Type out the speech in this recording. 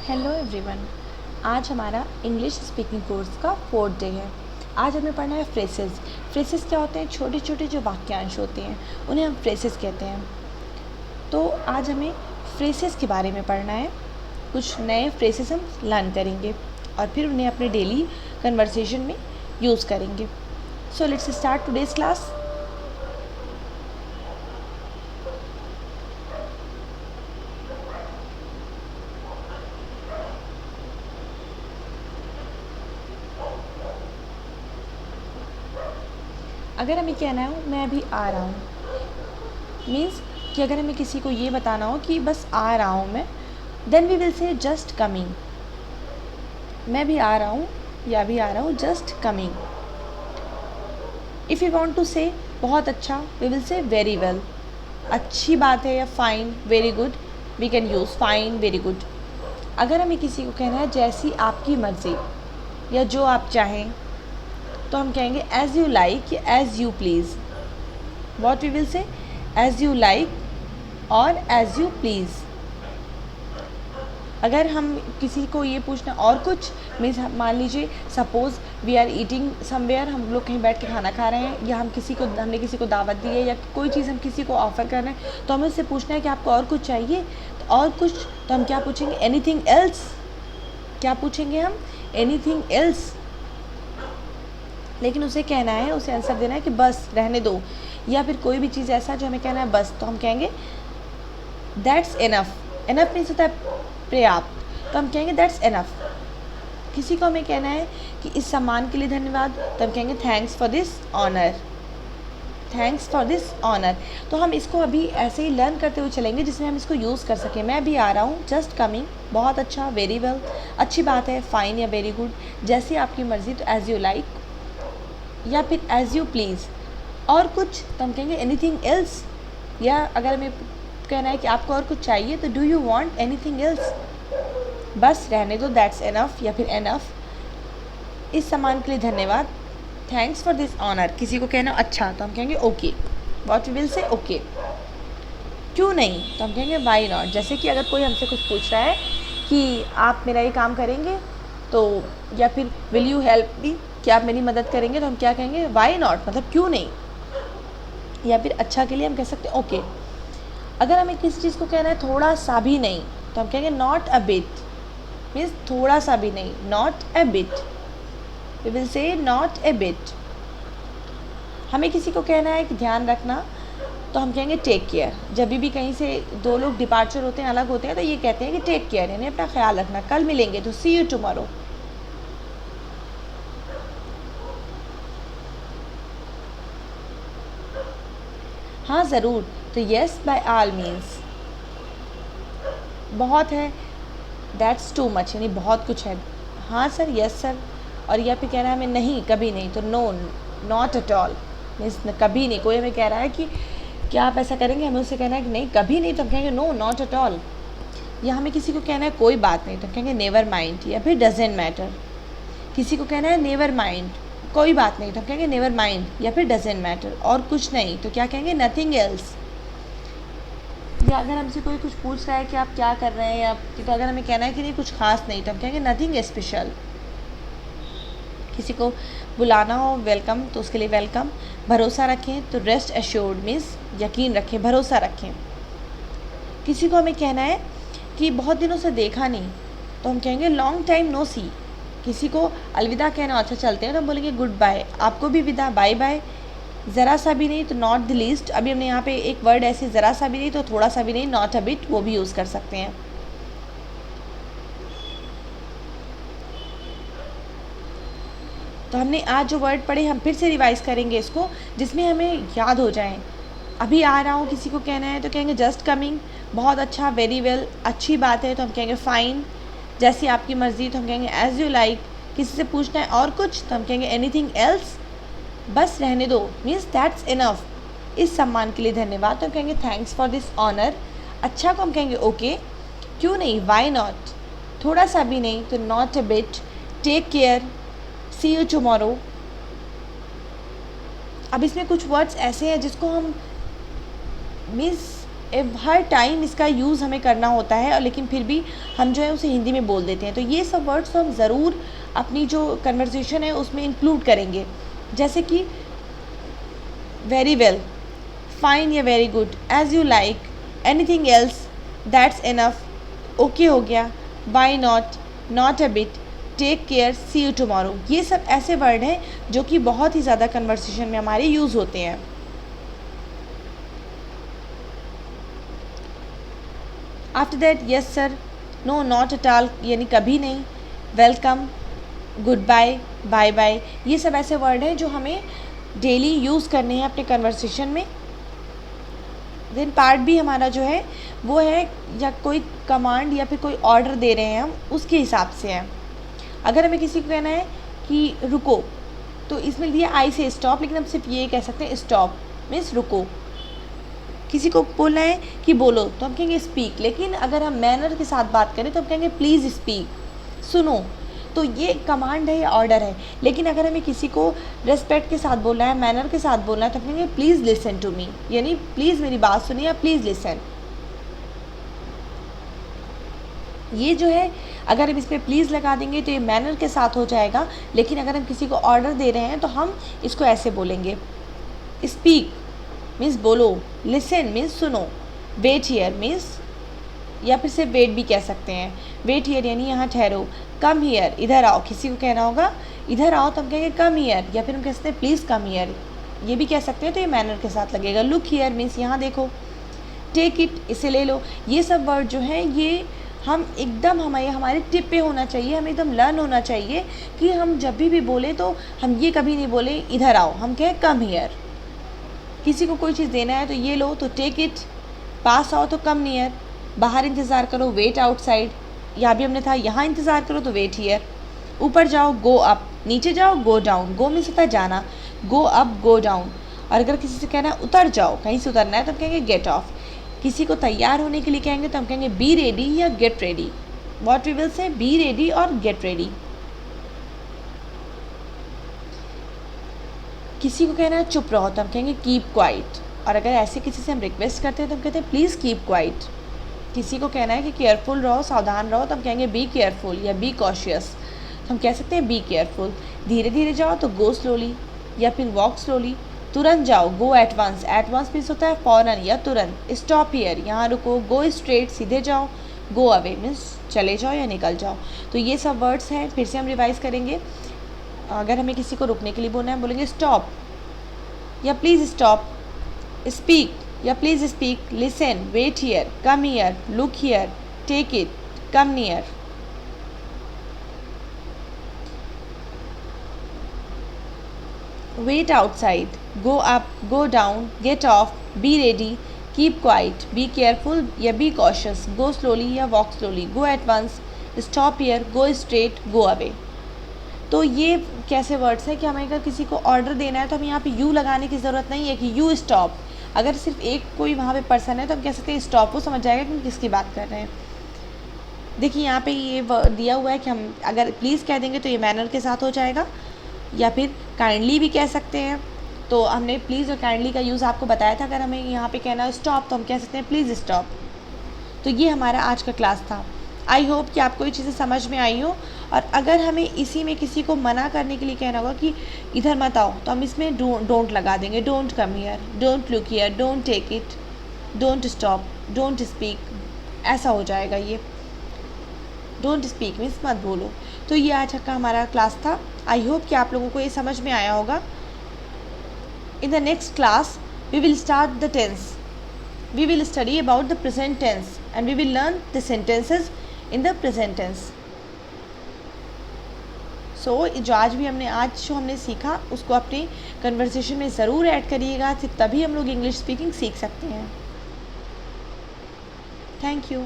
Hello everyone. आज हमारा English speaking course का 4th डे है। आज हमें पढ़ना है फ्रेसेस। फ्रेसेस क्या होते हैं? छोटे छोटे जो वाक्यांश होते हैं उन्हें हम फ्रेसेस कहते हैं। तो आज हमें फ्रेसेस के बारे में पढ़ना है। कुछ नए फ्रेसेस हम लर्न करेंगे और फिर उन्हें अपने डेली कन्वर्सेशन में यूज़ करेंगे। So let's start today's class. अगर हमें कहना हो मैं अभी आ रहा हूँ, मीन्स कि अगर हमें किसी को ये बताना हो कि बस आ रहा हूँ मैं, then we will say just coming. मैं भी आ रहा हूँ या भी आ रहा हूँ, just coming. If you want to say बहुत अच्छा, we will say very well. अच्छी बात है या fine, very good, we can use fine, very good. अगर हमें किसी को कहना है जैसी आपकी मर्ज़ी या जो आप चाहें, तो हम कहेंगे एज़ यू लाइक या as you please. What we will say? As you like और एज़ यू प्लीज़। अगर हम किसी को ये पूछना और कुछ, मीन्स मान लीजिए suppose we are eating somewhere, हम लोग कहीं बैठ के खाना खा रहे हैं या हमने किसी को दावत दी है या कोई चीज़ हम किसी को ऑफ़र कर रहे हैं, तो हमें उससे पूछना है कि आपको और कुछ चाहिए। तो और कुछ, तो हम क्या पूछेंगे? Anything else. क्या पूछेंगे हम? Anything else. लेकिन उसे कहना है, उसे आंसर देना है कि बस रहने दो, या फिर कोई भी चीज़ ऐसा जो हमें कहना है बस, तो हम कहेंगे दैट्स इनफ। इनफ मीन्स होता है पर्याप्त, तो हम कहेंगे दैट्स इनफ। किसी को हमें कहना है कि इस सम्मान के लिए धन्यवाद, तो हम कहेंगे thanks for this honour. Thanks for this honour. तो हम इसको अभी ऐसे ही लर्न करते हुए चलेंगे जिसमें हम इसको यूज़ कर सकें। मैं भी आ रहा हूँ, जस्ट कमिंग, बहुत अच्छा, वेरी वेल, अच्छी बात है, फाइन या वेरी गुड, जैसी आपकी मर्ज़ी, तो एज़ यू लाइक, या फिर एज़ यू प्लीज़। और कुछ, तो हम कहेंगे एनीथिंग एल्स। या अगर हमें कहना है कि आपको और कुछ चाहिए, तो do you want anything else. बस रहने दो, दैट्स इनफ या फिर इनफ। इस सम्मान के लिए धन्यवाद, थैंक्स फॉर दिस ऑनर। किसी को कहना अच्छा, तो हम कहेंगे okay. What we will say? Okay. क्यों नहीं, तो हम कहेंगे वाई नॉट। जैसे कि अगर कोई हमसे कुछ पूछ रहा है कि आप मेरा ये काम करेंगे, तो या फिर विल यू हेल्प मी, क्या आप मेरी मदद करेंगे, तो हम क्या कहेंगे? वाई नॉट, मतलब क्यों नहीं। या फिर अच्छा के लिए हम कह सकते हैं ओके। अगर हमें किसी चीज़ को कहना है थोड़ा सा भी नहीं, तो हम कहेंगे नॉट अ बिट, मीन्स थोड़ा सा भी नहीं, not a bit. We will say not a bit. हमें किसी को कहना है कि ध्यान रखना, तो हम कहेंगे टेक केयर। जब भी कहीं से दो लोग डिपार्चर होते हैं, अलग होते हैं, तो ये कहते हैं कि टेक केयर, यानी अपना ख्याल रखना, कल मिलेंगे, तो सी यू टुमारो। हाँ ज़रूर, तो येस बाय ऑल मीन्स बहुत है, दैट्स टू मच, यानी बहुत कुछ है। हाँ सर, यस सर। और या फिर कह रहा है हमें नहीं, कभी नहीं, तो no, not at all, means कभी नहीं। कोई हमें कह रहा है कि क्या आप ऐसा करेंगे, हमें उससे कहना है कि नहीं, कभी नहीं, तो हम कहेंगे नो, नॉट एट ऑल। या हमें किसी को कहना है कोई बात नहीं, तो हम कहेंगे नेवर माइंड या फिर डजेंट मैटर। किसी को कहना है नेवर माइंड, कोई बात नहीं, तो हम कहेंगे नेवर माइंड या फिर डजेंट मैटर। और कुछ नहीं, तो क्या कहेंगे? Nothing else. या अगर हमसे कोई कुछ पूछ रहा है कि आप क्या कर रहे हैं, या तो अगर हमें कहना है कि नहीं कुछ खास नहीं, तो हम कहेंगे नथिंग स्पेशल। किसी को बुलाना हो वेलकम, तो उसके लिए वेलकम। भरोसा रखें, तो रेस्ट एश्योर्ड मीन्स यकीन रखें, भरोसा रखें। किसी को हमें कहना है कि बहुत दिनों से देखा नहीं, तो हम कहेंगे लॉन्ग टाइम नो सी। किसी को अलविदा कहना, अच्छा चलते हैं, तो हम बोलेंगे गुड बाय। आपको भी विदा, बाय बाय। ज़रा सा भी नहीं, तो नॉट द लीस्ट। अभी हमने यहाँ पे एक वर्ड ऐसे, ज़रा सा भी नहीं, तो थोड़ा सा भी नहीं, नॉट अ बिट, वो भी यूज़ कर सकते हैं। तो हमने आज जो वर्ड पढ़े, हम फिर से रिवाइज़ करेंगे इसको, जिसमें हमें याद हो जाएं। अभी आ रहा हूँ किसी को कहना है, तो कहेंगे जस्ट कमिंग, बहुत अच्छा, वेरी वेल, अच्छी बात है, तो हम कहेंगे फाइन, जैसी आपकी मर्ज़ी, तो हम कहेंगे एज़ यू लाइक। किसी से पूछना है और कुछ, तो हम कहेंगे एनीथिंग एल्स। बस रहने दो मीन्स दैट्स इनफ। इस सम्मान के लिए धन्यवाद, तो हम कहेंगे थैंक्स फॉर दिस ऑनर। अच्छा को हम कहेंगे ओके। क्यों नहीं, वाई नॉट। थोड़ा सा भी नहीं, तो not a bit. Take care, see you tomorrow. अब इसमें कुछ वर्ड्स ऐसे हैं जिसको हम मीन्स हर टाइम इसका यूज़ हमें करना होता है, और लेकिन फिर भी हम जो है उसे हिंदी में बोल देते हैं। तो ये सब वर्ड्स हम ज़रूर अपनी जो कन्वर्सेशन है उसमें इंक्लूड करेंगे, जैसे कि वेरी वेल, फाइन या very good, as you like, anything else, that's enough, okay हो गया, why not, not a bit, take care, see you tomorrow. ये सब ऐसे वर्ड हैं जो कि बहुत ही ज़्यादा कन्वर्सेशन में हमारे यूज़ होते हैं। After that yes sir, no not at all यानी कभी नहीं, welcome, good bye, bye bye, ये सब ऐसे वर्ड हैं जो हमें डेली यूज़ करने हैं अपने कन्वर्सेशन में। देन पार्ट भी हमारा जो है वो है या कोई कमांड या फिर कोई ऑर्डर दे रहे हैं हम, उसके हिसाब से है। अगर हमें किसी को कहना है कि रुको, तो इसमें दिया आई से स्टॉप, लेकिन हम सिर्फ ये कह सकते हैं स्टॉप मीन्स रुको। किसी को बोलना है कि बोलो, तो हम कहेंगे स्पीक, लेकिन अगर हम मैनर के साथ बात करें तो हम कहेंगे प्लीज़ स्पीक, सुनो। तो ये कमांड है या ऑर्डर है। लेकिन अगर हमें किसी को रेस्पेक्ट के साथ बोलना है, मैनर के साथ बोलना है, तो हम कहेंगे प्लीज़ लिसन टू मी, यानी प्लीज़ मेरी बात सुनिए या प्लीज़ लिसन। ये जो है अगर हम इसमें प्लीज़ लगा देंगे तो ये मैनर के साथ हो जाएगा, लेकिन अगर हम किसी को ऑर्डर दे रहे हैं तो हम इसको ऐसे बोलेंगे, स्पीक मीन्स बोलो, लिसन मीन्स सुनो, वेट हियर मीन्स, या फिर सिर्फ वेट भी कह सकते हैं, वेट हियर यानी यहाँ ठहरो, कम हियर इधर आओ, किसी को कहना होगा इधर आओ तो हम कहेंगे कम हियर, या फिर हम कह सकते हैं प्लीज़ कम हियर, ये भी कह सकते हैं, तो ये मैनर के साथ लगेगा। लुक हियर मीन्स यहाँ देखो, टेक इट इसे ले लो। ये सब वर्ड जो हैं ये हम एकदम हमारे टिप पे होना चाहिए, हमें एकदम लर्न होना चाहिए कि हम जब भी बोलें तो हम ये कभी नहीं बोले इधर आओ, हम कहें कम हियर। किसी को कोई चीज़ देना है तो ये लो तो टेक इट, पास आओ तो कम नियर, बाहर इंतज़ार करो वेट आउटसाइड, यहाँ भी हमने था यहाँ इंतज़ार करो तो वेट हियर, ऊपर जाओ गो अप, नीचे जाओ गो डाउन, गो मीन्स होता है जाना, गो अप गो डाउन। और अगर किसी से कहना है उतर जाओ, कहीं से उतरना है तो हम कहेंगे गेट ऑफ। किसी को तैयार होने के लिए कहेंगे तो हम कहेंगे बी रेडी या get ready, what we will say be ready और गेट रेडी। किसी को कहना है चुप रहो तो हम कहेंगे कीप क्वाइट, और अगर ऐसे किसी से हम रिक्वेस्ट करते हैं तो हम कहते हैं प्लीज़ कीप क्वाइट। किसी को कहना है कि केयरफुल रहो, सावधान रहो, तो हम कहेंगे बी केयरफुल या बी कॉशियस, तो हम कह सकते हैं बी केयरफुल। धीरे धीरे जाओ तो गो स्लोली या फिर वॉक स्लोली, तुरंत जाओ go at once, at once means होता है फ़ौरन या तुरंत, स्टॉप हियर यहाँ रुको, गो स्ट्रेट सीधे जाओ, गो अवे मीन्स चले जाओ या निकल जाओ। तो ये सब वर्ड्स हैं, फिर से हम रिवाइज़ करेंगे। अगर हमें किसी को रुकने के लिए बोलना है बोलेंगे स्टॉप या प्लीज़ स्टॉप, स्पीक या please speak, listen, wait here, come here, look here, take it, come near. Wait outside, go up, go down, get off, be ready, keep quiet, be careful या be cautious, go slowly या walk slowly, go at once, stop here, go straight, go away. तो ये कैसे words हैं कि हमें अगर किसी को ऑर्डर देना है तो हमें यहाँ पे यू लगाने की ज़रूरत नहीं है कि यू स्टॉप। अगर सिर्फ एक कोई वहाँ पे पर्सन है तो हम कह सकते हैं स्टॉप, वो समझ जाएगा कि हम किसकी बात कर रहे हैं। देखिए यहाँ पे ये दिया हुआ है कि हम अगर प्लीज़ कह देंगे तो ये मैनर के साथ हो जाएगा, या फिर काइंडली भी कह सकते हैं। तो हमने प्लीज़ और काइंडली का यूज़ आपको बताया था। अगर हमें यहाँ पे कहना है स्टॉप तो हम कह सकते हैं प्लीज़ स्टॉप। तो ये हमारा आज का क्लास था। आई होप कि आपको ये चीज़ें समझ में आई हो। और अगर हमें इसी में किसी को मना करने के लिए कहना होगा कि इधर मत आओ, तो हम इसमें डोंट लगा देंगे, don't come here, don't look here, don't take it, don't stop, don't speak, ऐसा हो जाएगा ये। डोंट स्पीक मीन्स मत बोलो। तो ये आज का हमारा क्लास था। आई होप कि आप लोगों को ये समझ में आया होगा। In the next class we will start the tense. We will study about the present tense and we will learn the sentences in the present tense. So जो आज जो हमने सीखा उसको अपनी कन्वर्सेशन में ज़रूर ऐड करिएगा, तभी हम लोग इंग्लिश स्पीकिंग सीख सकते हैं। Thank you.